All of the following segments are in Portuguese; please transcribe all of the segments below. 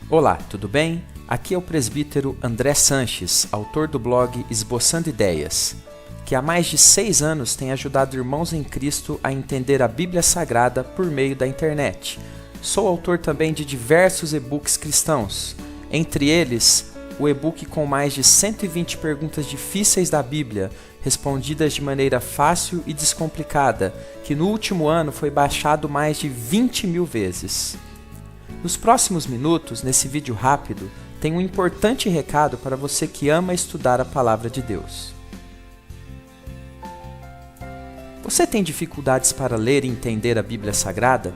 Olá, tudo bem? Aqui é o presbítero André Sanches, autor do blog Esboçando Ideias, que há mais de 6 anos tem ajudado irmãos em Cristo a entender a Bíblia Sagrada por meio da internet. Sou autor também de diversos e-books cristãos, entre eles o e-book com mais de 120 perguntas difíceis da Bíblia, respondidas de maneira fácil e descomplicada, que no último ano foi baixado mais de 20.000 vezes. Nos próximos minutos, nesse vídeo rápido, tem um importante recado para você que ama estudar a Palavra de Deus. Você tem dificuldades para ler e entender a Bíblia Sagrada?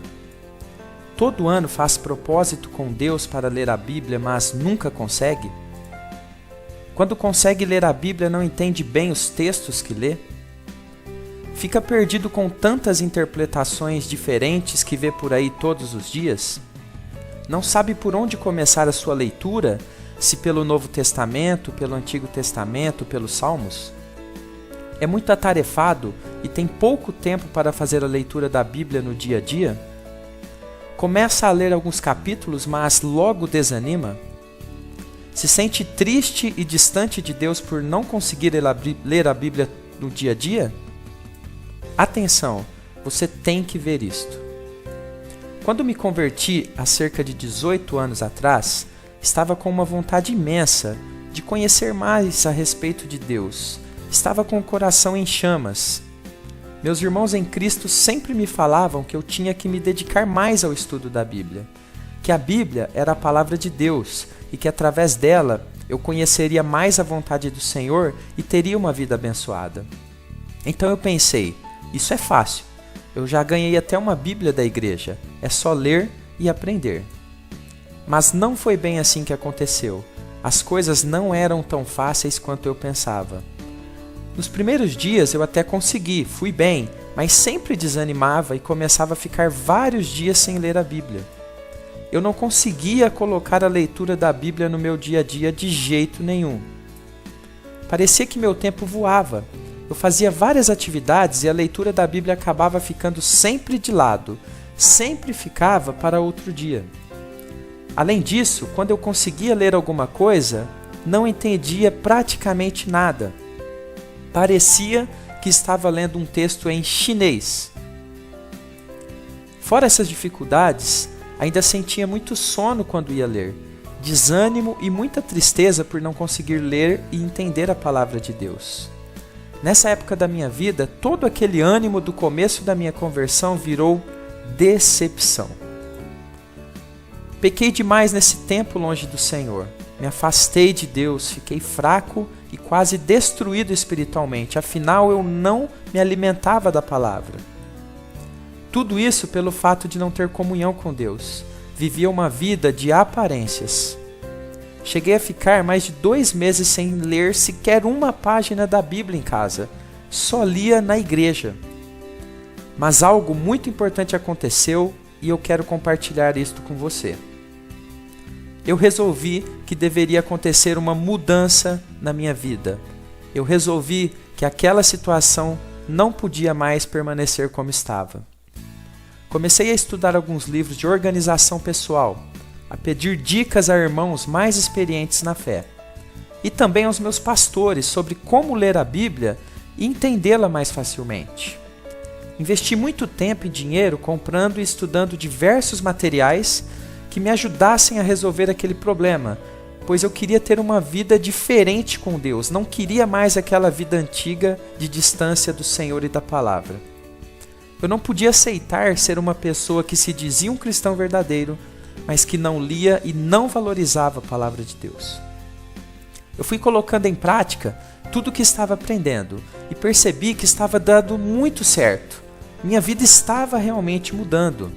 Todo ano faz propósito com Deus para ler a Bíblia, mas nunca consegue? Quando consegue ler a Bíblia, não entende bem os textos que lê? Fica perdido com tantas interpretações diferentes que vê por aí todos os dias? Não sabe por onde começar a sua leitura, se pelo Novo Testamento, pelo Antigo Testamento, pelos Salmos? É muito atarefado e tem pouco tempo para fazer a leitura da Bíblia no dia a dia? Começa a ler alguns capítulos, mas logo desanima? Se sente triste e distante de Deus por não conseguir ler a Bíblia no dia a dia? Atenção, você tem que ver isto. Quando me converti há cerca de 18 anos atrás, estava com uma vontade imensa de conhecer mais a respeito de Deus. Estava com o coração em chamas. Meus irmãos em Cristo sempre me falavam que eu tinha que me dedicar mais ao estudo da Bíblia, que a Bíblia era a palavra de Deus e que através dela eu conheceria mais a vontade do Senhor e teria uma vida abençoada. Então eu pensei, isso é fácil. Eu já ganhei até uma Bíblia da igreja, é só ler e aprender. Mas não foi bem assim que aconteceu. As coisas não eram tão fáceis quanto eu pensava. Nos primeiros dias eu até consegui, fui bem, mas sempre desanimava e começava a ficar vários dias sem ler a Bíblia. Eu não conseguia colocar a leitura da Bíblia no meu dia a dia de jeito nenhum. Parecia que meu tempo voava. Eu fazia várias atividades e a leitura da Bíblia acabava ficando sempre de lado, sempre ficava para outro dia. Além disso, quando eu conseguia ler alguma coisa, não entendia praticamente nada. Parecia que estava lendo um texto em chinês. Fora essas dificuldades, ainda sentia muito sono quando ia ler, desânimo e muita tristeza por não conseguir ler e entender a palavra de Deus. Nessa época da minha vida, todo aquele ânimo do começo da minha conversão virou decepção. Pequei demais nesse tempo longe do Senhor. Me afastei de Deus, fiquei fraco e quase destruído espiritualmente. Afinal, eu não me alimentava da palavra. Tudo isso pelo fato de não ter comunhão com Deus. Vivia uma vida de aparências. Cheguei a ficar mais de 2 meses sem ler sequer uma página da Bíblia em casa. Só lia na igreja. Mas algo muito importante aconteceu e eu quero compartilhar isto com você. Eu resolvi que deveria acontecer uma mudança na minha vida. Eu resolvi que aquela situação não podia mais permanecer como estava. Comecei a estudar alguns livros de organização pessoal, a pedir dicas a irmãos mais experientes na fé, e também aos meus pastores sobre como ler a Bíblia e entendê-la mais facilmente. Investi muito tempo e dinheiro comprando e estudando diversos materiais que me ajudassem a resolver aquele problema, pois eu queria ter uma vida diferente com Deus, não queria mais aquela vida antiga de distância do Senhor e da palavra. Eu não podia aceitar ser uma pessoa que se dizia um cristão verdadeiro, mas que não lia e não valorizava a palavra de Deus. Eu fui colocando em prática tudo o que estava aprendendo e percebi que estava dando muito certo. Minha vida estava realmente mudando.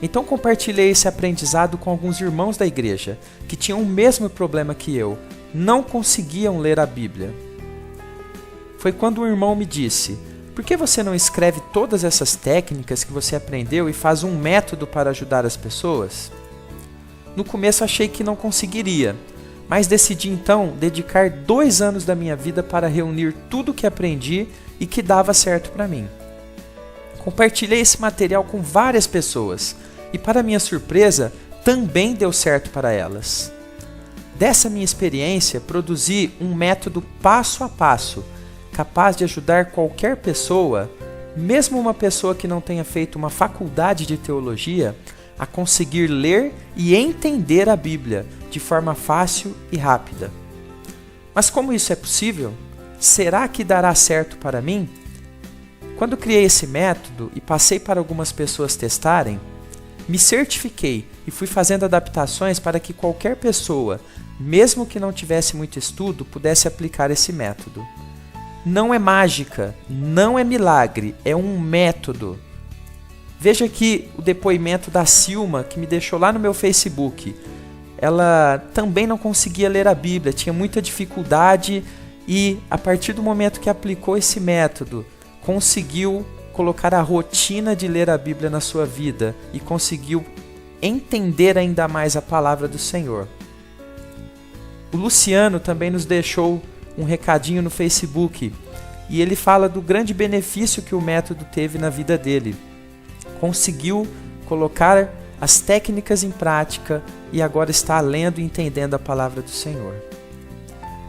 Então compartilhei esse aprendizado com alguns irmãos da igreja que tinham o mesmo problema que eu, não conseguiam ler a Bíblia. Foi quando um irmão me disse: por que você não escreve todas essas técnicas que você aprendeu e faz um método para ajudar as pessoas? No começo achei que não conseguiria, mas decidi então dedicar 2 anos da minha vida para reunir tudo o que aprendi e que dava certo para mim. Compartilhei esse material com várias pessoas e, para minha surpresa, também deu certo para elas. Dessa minha experiência, produzi um método passo a passo, capaz de ajudar qualquer pessoa, mesmo uma pessoa que não tenha feito uma faculdade de teologia, a conseguir ler e entender a Bíblia de forma fácil e rápida. Mas como isso é possível? Será que dará certo para mim? Quando criei esse método e passei para algumas pessoas testarem, me certifiquei e fui fazendo adaptações para que qualquer pessoa, mesmo que não tivesse muito estudo, pudesse aplicar esse método. Não é mágica, não é milagre, é um método. Veja aqui o depoimento da Silma, que me deixou lá no meu Facebook. Ela também não conseguia ler a Bíblia, tinha muita dificuldade e, a partir do momento que aplicou esse método, conseguiu colocar a rotina de ler a Bíblia na sua vida e conseguiu entender ainda mais a palavra do Senhor. O Luciano também nos deixou um recadinho no Facebook e ele fala do grande benefício que o método teve na vida dele. Conseguiu colocar as técnicas em prática e agora está lendo e entendendo a palavra do Senhor.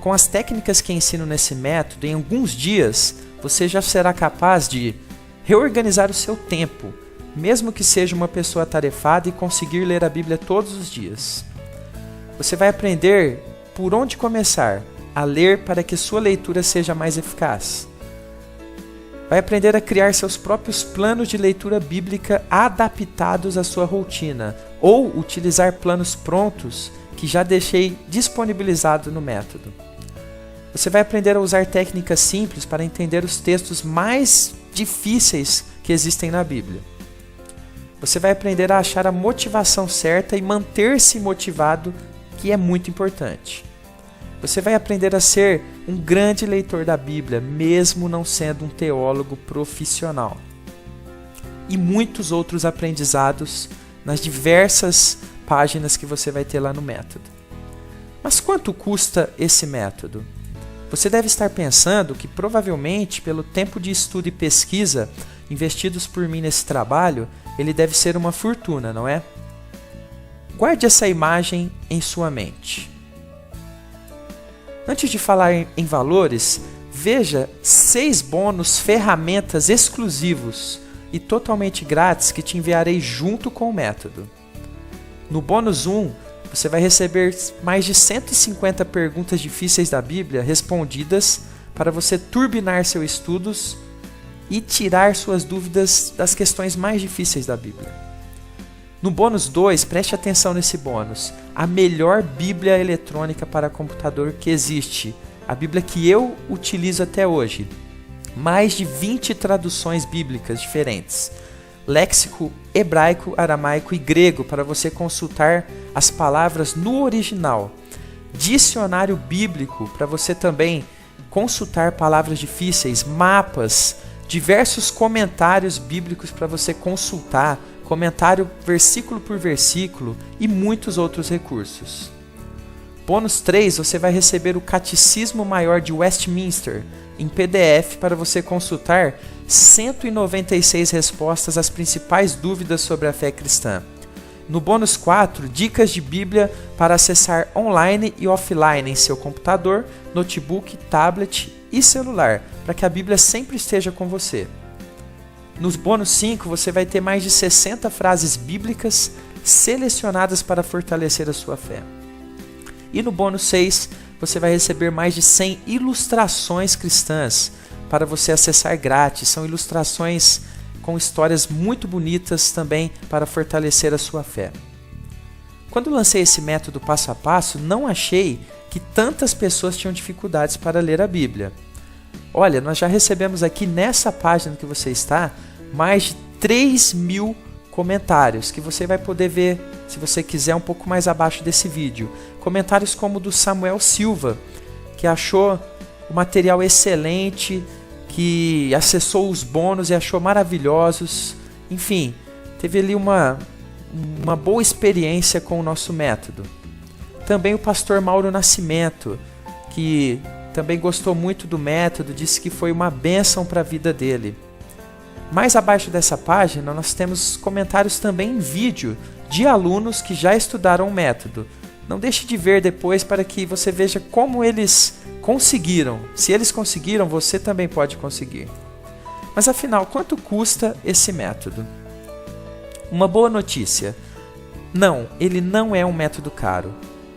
Com as técnicas que ensino nesse método, em alguns dias você já será capaz de reorganizar o seu tempo, mesmo que seja uma pessoa atarefada, e conseguir ler a Bíblia todos os dias. Você vai aprender por onde começar a ler para que sua leitura seja mais eficaz. Vai aprender a criar seus próprios planos de leitura bíblica adaptados à sua rotina, ou utilizar planos prontos que já deixei disponibilizado no método. Você vai aprender a usar técnicas simples para entender os textos mais difíceis que existem na Bíblia. Você vai aprender a achar a motivação certa e manter-se motivado, que é muito importante. Você vai aprender a ser um grande leitor da Bíblia, mesmo não sendo um teólogo profissional. E muitos outros aprendizados nas diversas páginas que você vai ter lá no método. Mas quanto custa esse método? Você deve estar pensando que provavelmente, pelo tempo de estudo e pesquisa investidos por mim nesse trabalho, ele deve ser uma fortuna, não é? Guarde essa imagem em sua mente. Antes de falar em valores, veja 6 bônus ferramentas exclusivos e totalmente grátis que te enviarei junto com o método. No bônus 1, você vai receber mais de 150 perguntas difíceis da Bíblia respondidas para você turbinar seus estudos e tirar suas dúvidas das questões mais difíceis da Bíblia. No bônus 2, preste atenção nesse bônus, a melhor Bíblia eletrônica para computador que existe, a Bíblia que eu utilizo até hoje. Mais de 20 traduções bíblicas diferentes, léxico hebraico, aramaico e grego para você consultar as palavras no original, dicionário bíblico para você também consultar palavras difíceis, mapas, diversos comentários bíblicos para você consultar, comentário versículo por versículo e muitos outros recursos. Bônus 3, você vai receber o Catecismo Maior de Westminster em PDF para você consultar 196 respostas às principais dúvidas sobre a fé cristã. No bônus 4, dicas de Bíblia para acessar online e offline em seu computador, notebook, tablet e celular, para que a Bíblia sempre esteja com você. Nos bônus 5, você vai ter mais de 60 frases bíblicas selecionadas para fortalecer a sua fé. E no bônus 6, você vai receber mais de 100 ilustrações cristãs para você acessar grátis. São ilustrações com histórias muito bonitas também para fortalecer a sua fé. Quando lancei esse método passo a passo, não achei que tantas pessoas tinham dificuldades para ler a Bíblia. Olha, nós já recebemos aqui nessa página que você está, mais de 3.000 comentários, que você vai poder ver, se você quiser, um pouco mais abaixo desse vídeo. Comentários como o do Samuel Silva, que achou o material excelente, que acessou os bônus e achou maravilhosos. Enfim, teve ali uma boa experiência com o nosso método. Também o pastor Mauro Nascimento, que também gostou muito do método, disse que foi uma bênção para a vida dele. Mais abaixo dessa página, nós temos comentários também em vídeo de alunos que já estudaram o método. Não deixe de ver depois para que você veja como eles conseguiram. Se eles conseguiram, você também pode conseguir. Mas afinal, quanto custa esse método? Uma boa notícia. Não, ele não é um método caro.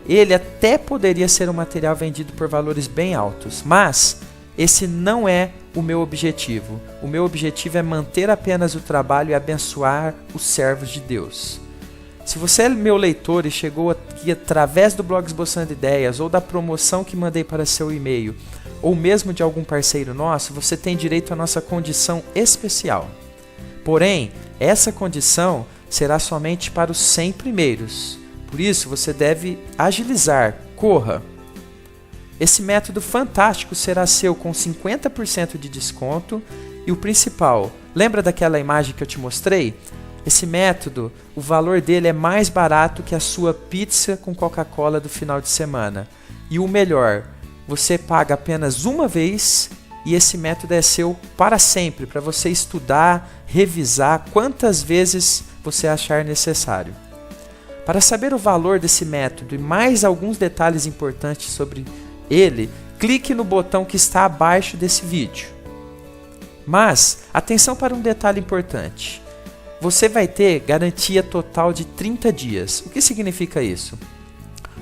Ele até poderia ser um material vendido por valores bem altos, mas esse não é o meu objetivo. O meu objetivo é manter apenas o trabalho e abençoar os servos de Deus. Se você é meu leitor e chegou aqui através do blog Esboçando Ideias ou da promoção que mandei para seu e-mail, ou mesmo de algum parceiro nosso, você tem direito à nossa condição especial. Porém, essa condição será somente para os 100 primeiros. Por isso, você deve agilizar, corra. Esse método fantástico será seu com 50% de desconto e o principal, lembra daquela imagem que eu te mostrei? Esse método, o valor dele é mais barato que a sua pizza com Coca-Cola do final de semana. E o melhor, você paga apenas uma vez e esse método é seu para sempre, para você estudar, revisar quantas vezes você achar necessário. Para saber o valor desse método e mais alguns detalhes importantes sobre ele, clique no botão que está abaixo desse vídeo. Mas, atenção para um detalhe importante. Você vai ter garantia total de 30 dias. O que significa isso?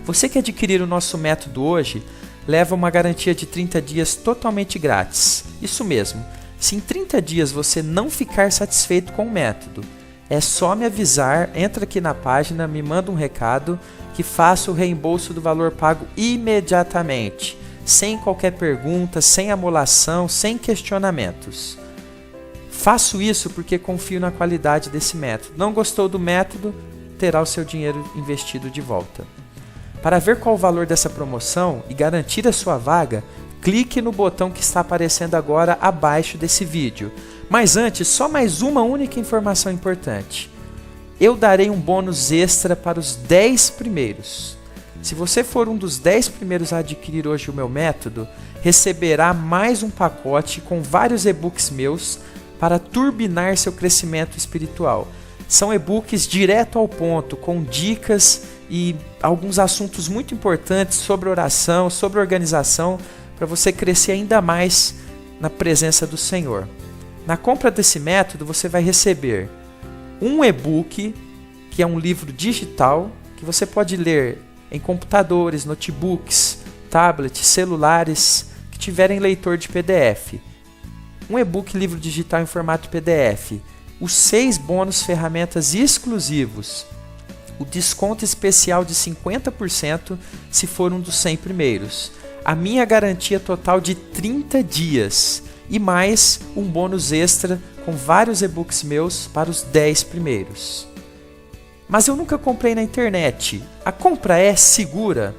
Você que adquirir o nosso método hoje, leva uma garantia de 30 dias totalmente grátis. Isso mesmo, se em 30 dias você não ficar satisfeito com o método, é só me avisar, entra aqui na página, me manda um recado, que faço o reembolso do valor pago imediatamente, sem qualquer pergunta, sem amolação, sem questionamentos. Faço isso porque confio na qualidade desse método. Não gostou do método? Terá o seu dinheiro investido de volta. Para ver qual o valor dessa promoção e garantir a sua vaga, clique no botão que está aparecendo agora abaixo desse vídeo. Mas antes, só mais uma única informação importante. Eu darei um bônus extra para os 10 primeiros. Se você for um dos 10 primeiros a adquirir hoje o meu método, receberá mais um pacote com vários e-books meus para turbinar seu crescimento espiritual. São e-books direto ao ponto, com dicas e alguns assuntos muito importantes sobre oração, sobre organização, para você crescer ainda mais na presença do Senhor. Na compra desse método, você vai receber um e-book, que é um livro digital, que você pode ler em computadores, notebooks, tablets, celulares, que tiverem leitor de PDF. Um e-book livro digital em formato PDF, os 6 bônus ferramentas exclusivos, o desconto especial de 50% se for um dos 100 primeiros, a minha garantia total de 30 dias e mais um bônus extra com vários e-books meus para os 10 primeiros. Mas eu nunca comprei na internet, a compra é segura?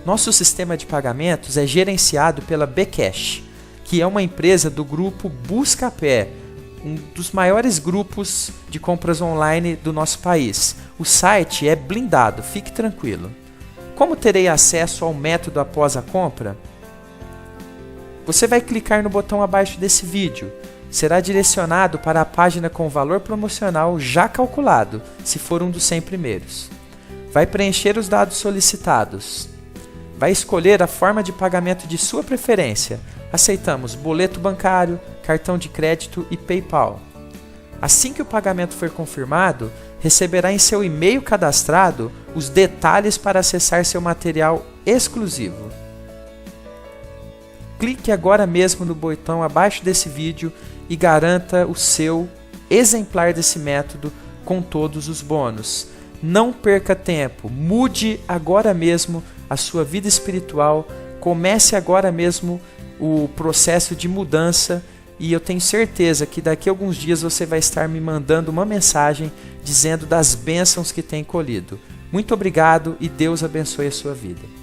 Nosso sistema de pagamentos é gerenciado pela Bcash, que é uma empresa do grupo Buscapé, um dos maiores grupos de compras online do nosso país. O site é blindado, fique tranquilo. Como terei acesso ao método após a compra? Você vai clicar no botão abaixo desse vídeo. Será direcionado para a página com o valor promocional já calculado, se for um dos 100 primeiros. Vai preencher os dados solicitados. Vai escolher a forma de pagamento de sua preferência. Aceitamos boleto bancário, cartão de crédito e PayPal. Assim que o pagamento for confirmado, receberá em seu e-mail cadastrado os detalhes para acessar seu material exclusivo. Clique agora mesmo no botão abaixo desse vídeo e garanta o seu exemplar desse método com todos os bônus. Não perca tempo, mude agora mesmo a sua vida espiritual, comece agora mesmo o processo de mudança e eu tenho certeza que daqui a alguns dias você vai estar me mandando uma mensagem dizendo das bênçãos que tem colhido. Muito obrigado e Deus abençoe a sua vida.